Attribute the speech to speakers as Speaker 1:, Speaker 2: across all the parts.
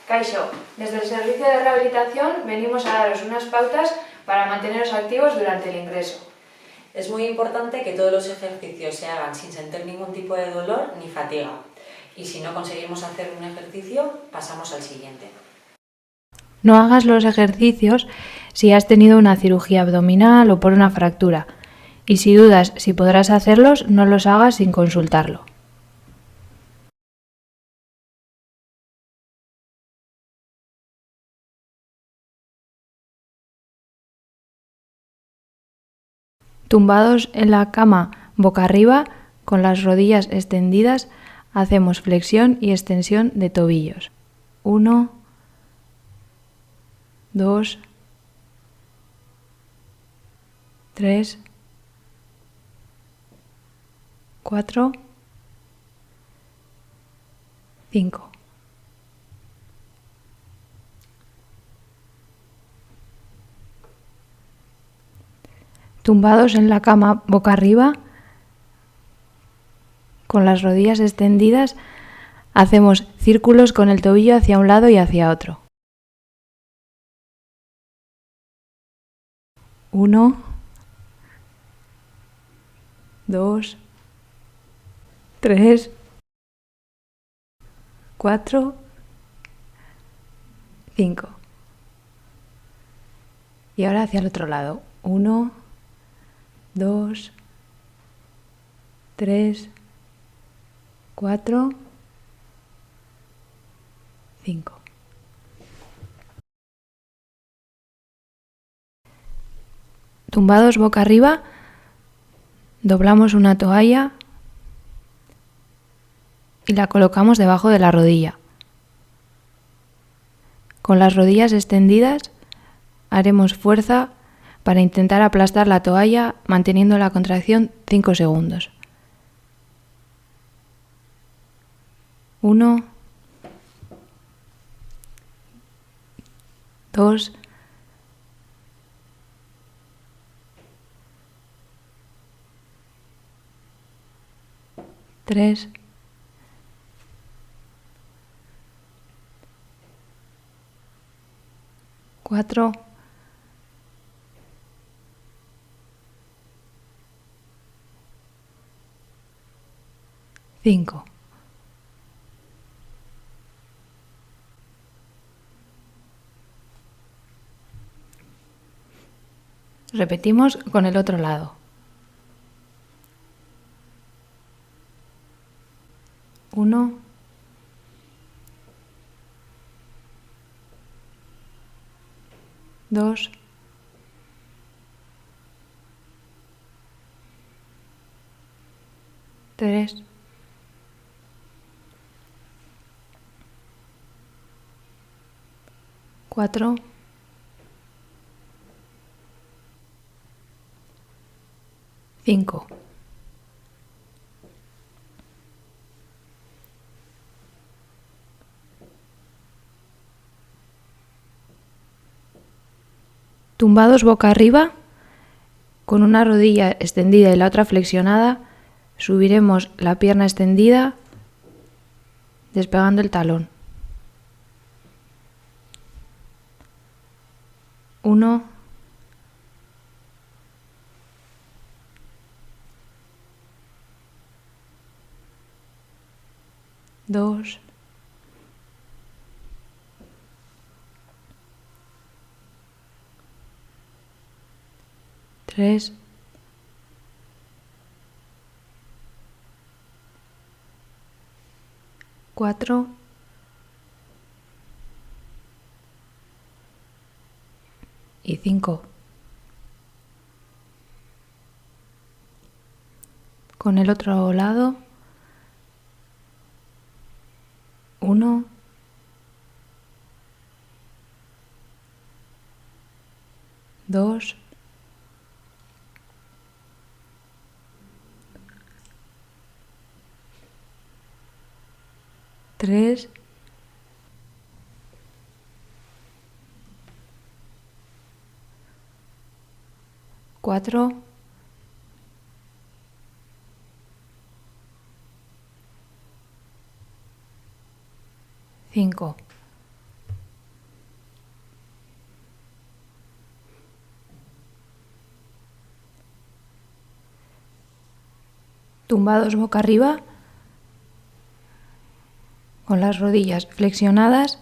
Speaker 1: Kaixo, desde el servicio de rehabilitación venimos a daros unas pautas para manteneros activos durante el ingreso.
Speaker 2: Es muy importante que todos los ejercicios se hagan sin sentir ningún tipo de dolor ni fatiga. Y si no conseguimos hacer un ejercicio, pasamos al siguiente.
Speaker 3: No hagas los ejercicios si has tenido una cirugía abdominal o por una fractura. Y si dudas si podrás hacerlos, no los hagas sin consultarlo. Tumbados en la cama boca arriba, con las rodillas extendidas, hacemos flexión y extensión de tobillos. 1, 2, 3, 4, 5. Tumbados en la cama boca arriba, con las rodillas extendidas, hacemos círculos con el tobillo hacia un lado y hacia otro. 1, 2, 3, 4, 5. Y ahora hacia el otro lado. 1, 2, 3, 4, 5. Tumbados boca arriba, doblamos una toalla y la colocamos debajo de la rodilla. Con las rodillas extendidas haremos fuerza para intentar aplastar la toalla manteniendo la contracción 5 segundos. 1, 2, 3, 4, 5. Repetimos con el otro lado. 1, 2, 3, 4, 5. Tumbados boca arriba, con una rodilla extendida y la otra flexionada, subiremos la pierna extendida, despegando el talón. 1, 2, 3, 4 y 5. Con el otro lado. 1, 2, 3, 4, 5. tumbados boca arriba, con las rodillas flexionadas.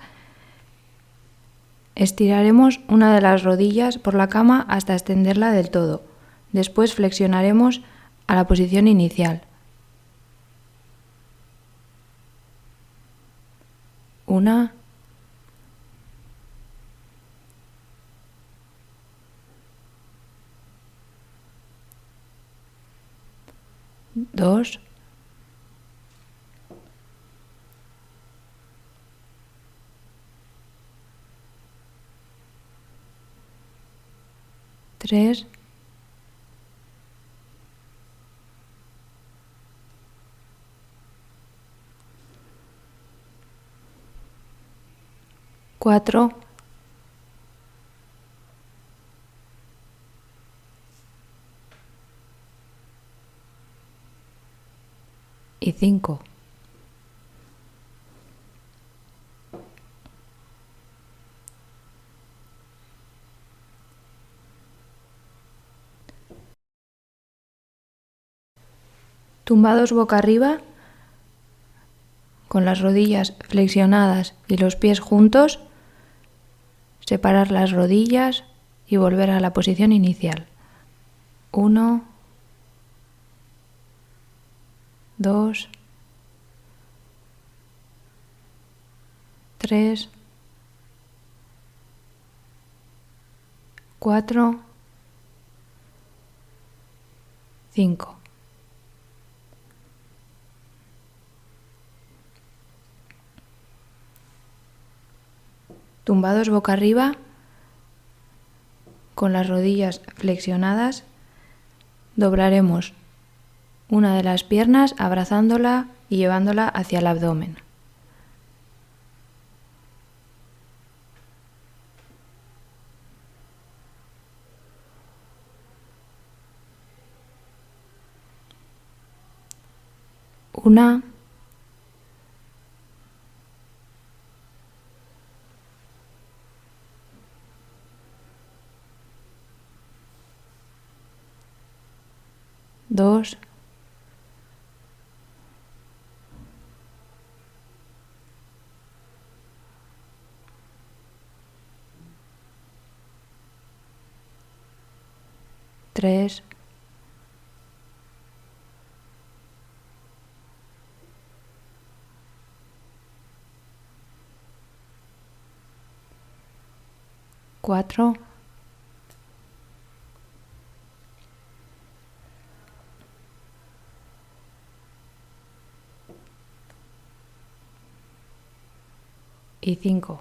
Speaker 3: Estiraremos una de las rodillas por la cama hasta extenderla del todo. Después flexionaremos a la posición inicial. 1, 2, 3, 4, 5. Tumbados boca arriba, con las rodillas flexionadas y los pies juntos, separar las rodillas y volver a la posición inicial. 1, 2, 3, 4, 5. Tumbados boca arriba, con las rodillas flexionadas, doblaremos una de las piernas abrazándola y llevándola hacia el abdomen. Una, dos, tres, cuatro, y 5.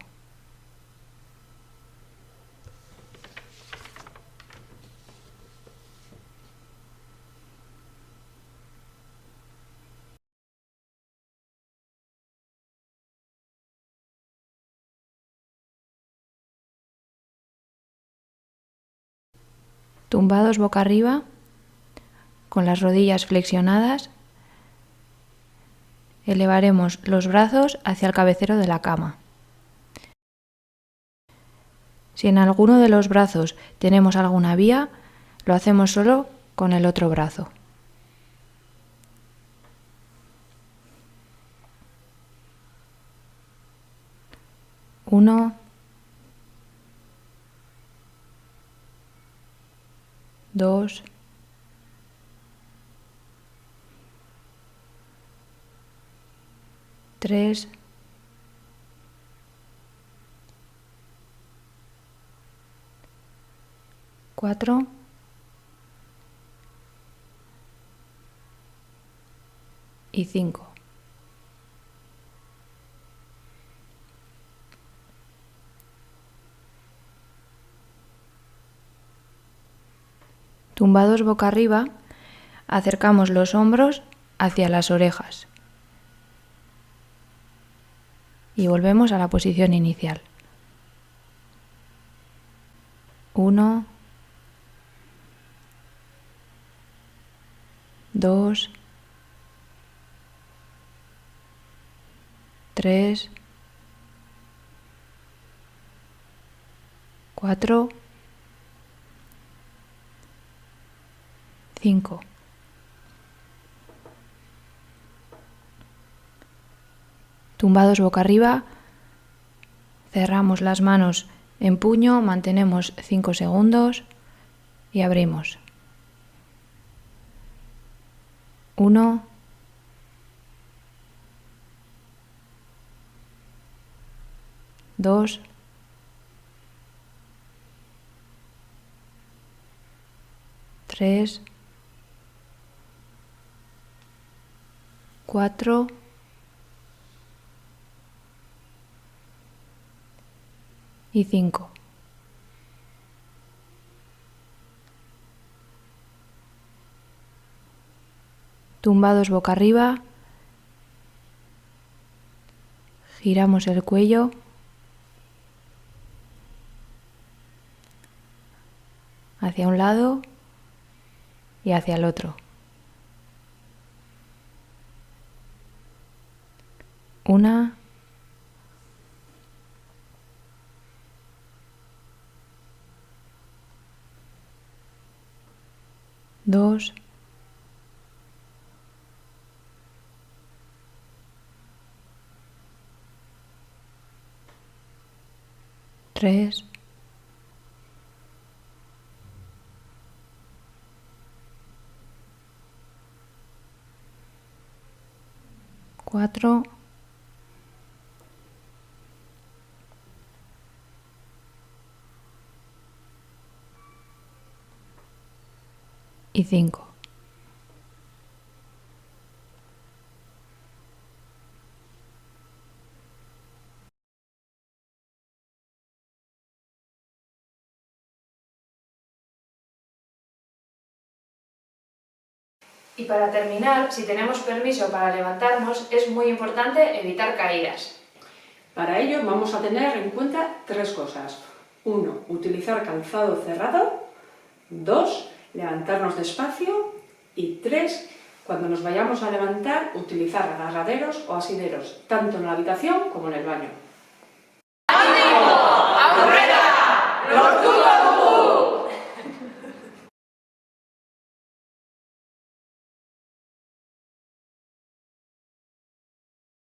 Speaker 3: Tumbados boca arriba, con las rodillas flexionadas, elevaremos los brazos hacia el cabecero de la cama. Si en alguno de los brazos tenemos alguna vía, lo hacemos solo con el otro brazo. 1, 2, 3, 4 y 5. Tumbados boca arriba, acercamos los hombros hacia las orejas y volvemos a la posición inicial. 1, 2, 3, 4, 5. Tumbados boca arriba, cerramos las manos en puño, mantenemos 5 segundos y abrimos. 1, 2, 3, 4 y 5. Tumbados boca arriba, giramos el cuello, hacia un lado y hacia el otro. 1, 2, 3, 4 y 5.
Speaker 1: Y para terminar, si tenemos permiso para levantarnos, es muy importante evitar caídas.
Speaker 4: Para ello vamos a tener en cuenta 3 cosas. 1. Utilizar calzado cerrado. 2. Levantarnos despacio. Y 3. Cuando nos vayamos a levantar, utilizar agarraderos o asideros, tanto en la habitación como en el baño.